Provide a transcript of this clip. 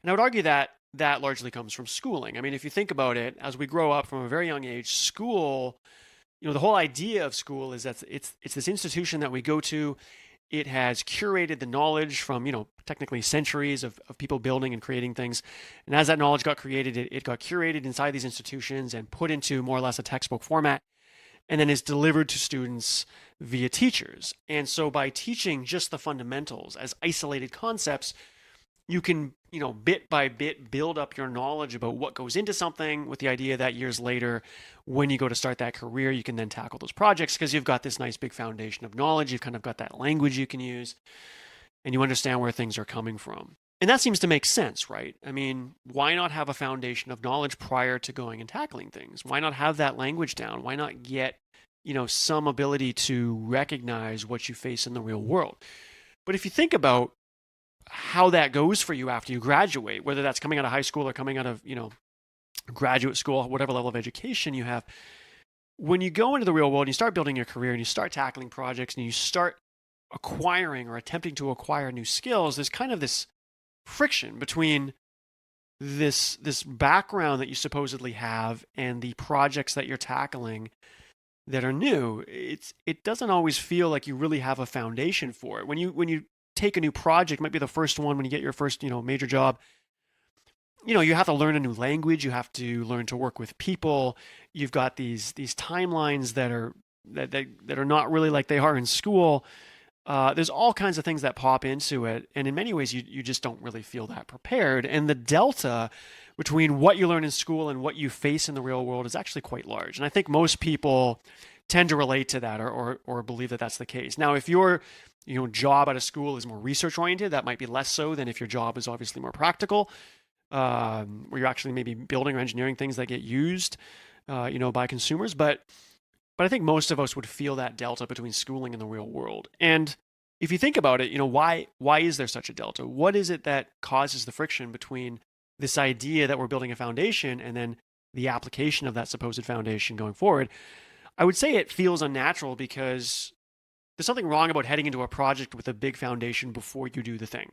And I would argue that that largely comes from schooling. I mean, if you think about it, as we grow up from a very young age, school, the whole idea of school is that it's this institution that we go to. It has curated the knowledge from, technically centuries of people building and creating things. And as that knowledge got created, it got curated inside these institutions and put into more or less a textbook format, and then is delivered to students via teachers. And so by teaching just the fundamentals as isolated concepts, you can, bit by bit build up your knowledge about what goes into something, with the idea that years later, when you go to start that career, you can then tackle those projects because you've got this nice big foundation of knowledge. You've kind of got that language you can use, and you understand where things are coming from. And that seems to make sense, right? I mean, why not have a foundation of knowledge prior to going and tackling things? Why not have that language down? Why not get, some ability to recognize what you face in the real world? But if you think about how that goes for you after you graduate, whether that's coming out of high school or coming out of, graduate school, whatever level of education you have, when you go into the real world and you start building your career and you start tackling projects and you start acquiring or attempting to acquire new skills, there's kind of this friction between this background that you supposedly have and the projects that you're tackling that are new. It doesn't always feel like you really have a foundation for it. When you take a new project, it might be the first one when you get your first, major job, you have to learn a new language, you have to learn to work with people. You've got these timelines that are not really like they are in school. There's all kinds of things that pop into it, and in many ways you just don't really feel that prepared. And the delta between what you learn in school and what you face in the real world is actually quite large. And I think most people tend to relate to that, or believe that that's the case. Now, if your job at a school is more research oriented, that might be less so than if your job is obviously more practical, where you're actually maybe building or engineering things that get used, by consumers. But I think most of us would feel that delta between schooling and the real world. And if you think about it, why is there such a delta? What is it that causes the friction between this idea that we're building a foundation and then the application of that supposed foundation going forward? I would say it feels unnatural because there's something wrong about heading into a project with a big foundation before you do the thing.